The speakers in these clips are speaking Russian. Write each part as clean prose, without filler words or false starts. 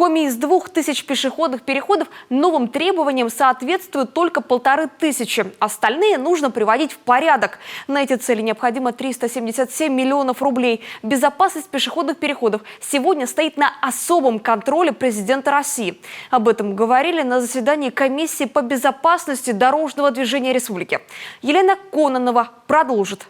Коми из 2000 пешеходных переходов новым требованиям соответствуют только 1500. Остальные нужно приводить в порядок. На эти цели необходимо 377 миллионов рублей. Безопасность пешеходных переходов сегодня стоит на особом контроле президента России. Об этом говорили на заседании комиссии по безопасности дорожного движения республики. Елена Кононова продолжит.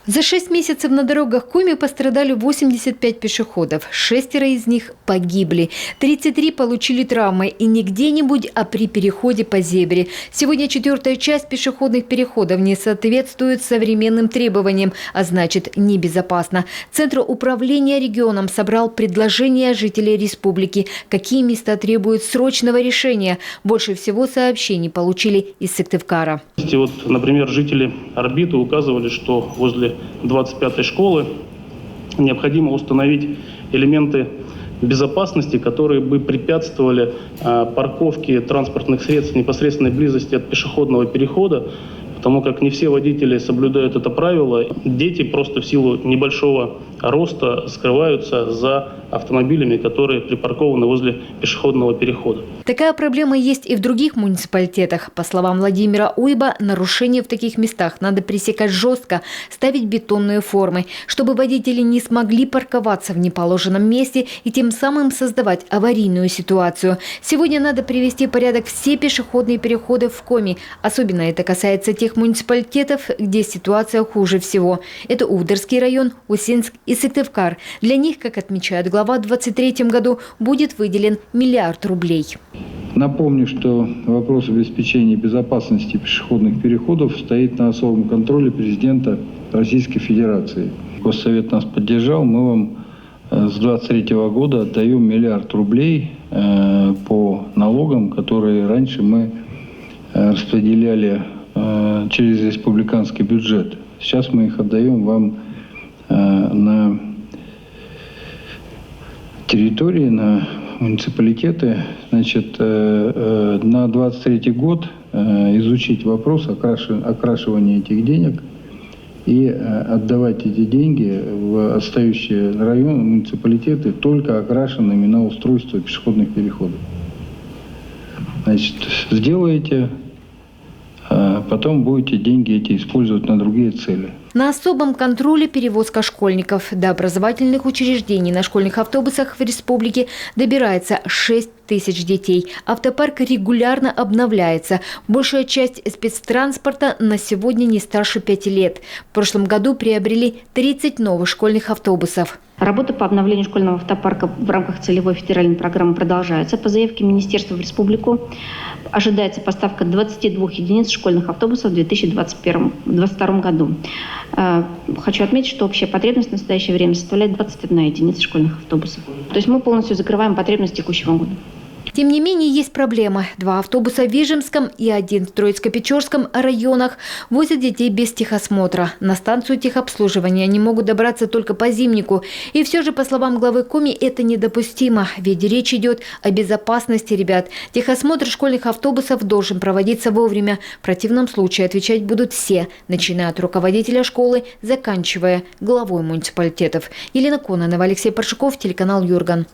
За 6 месяцев на дорогах Коми пострадали 85 пешеходов. 6 из них погибли. 33 получили травмы. И не где-нибудь, а при переходе по зебре. Сегодня 4-я часть пешеходных переходов не соответствует современным требованиям, а значит небезопасно. Центр управления регионом собрал предложения жителей республики. Какие места требуют срочного решения? Больше всего сообщений получили из Сыктывкара. Например, жители Орбиты указывали, что возле 25-й школы необходимо установить элементы безопасности, которые бы препятствовали парковке транспортных средств в непосредственной близости от пешеходного перехода, потому как не все водители соблюдают это правило. Дети просто в силу небольшого роста скрываются за автомобилями, которые припаркованы возле пешеходного перехода. Такая проблема есть и в других муниципалитетах. По словам Владимира Уйба, нарушения в таких местах надо пресекать жестко, ставить бетонные формы, чтобы водители не смогли парковаться в неположенном месте и тем самым создавать аварийную ситуацию. Сегодня надо привести в порядок все пешеходные переходы в Коми. Особенно это касается тех муниципалитетов, где ситуация хуже всего. Это Увдарский район, Усинск и Сыктывкар. Для них, как отмечают глава, в 2023 году будет выделен 1 миллиард рублей. Напомню, что вопрос обеспечения безопасности пешеходных переходов стоит на особом контроле президента Российской Федерации. Госсовет нас поддержал. Мы вам с 2023 года отдаем 1 миллиард рублей по налогам, которые раньше мы распределяли через республиканский бюджет. Сейчас мы их отдаем вам на территории, на муниципалитеты. Значит, на 2023 год изучить вопрос окрашивания этих денег и отдавать эти деньги в отстающие районы, муниципалитеты, только окрашенными на устройство пешеходных переходов. Значит, сделаете, потом будете деньги эти использовать на другие цели. На особом контроле перевозка школьников. До образовательных учреждений на школьных автобусах в республике добирается 6 тысяч детей. Автопарк регулярно обновляется. Большая часть спецтранспорта на сегодня не старше 5 лет. В прошлом году приобрели 30 новых школьных автобусов. Работа по обновлению школьного автопарка в рамках целевой федеральной программы продолжается. По заявке Министерства в республику ожидается поставка 22 единиц школьных автобусов в 2022 году. Хочу отметить, что общая потребность в настоящее время составляет 21 единица школьных автобусов. То есть мы полностью закрываем потребность текущего года. Тем не менее, есть проблема. 2 автобуса в Вижемском и 1 в Троицко-Печорском районах возят детей без техосмотра. На станцию техобслуживания они могут добраться только по Зимнику. И все же, по словам главы Коми, это недопустимо, ведь речь идет о безопасности ребят. Техосмотр школьных автобусов должен проводиться вовремя. В противном случае отвечать будут все, начиная от руководителя школы, заканчивая главой муниципалитетов. Елена Кононова, Алексей Паршаков, телеканал Юрган.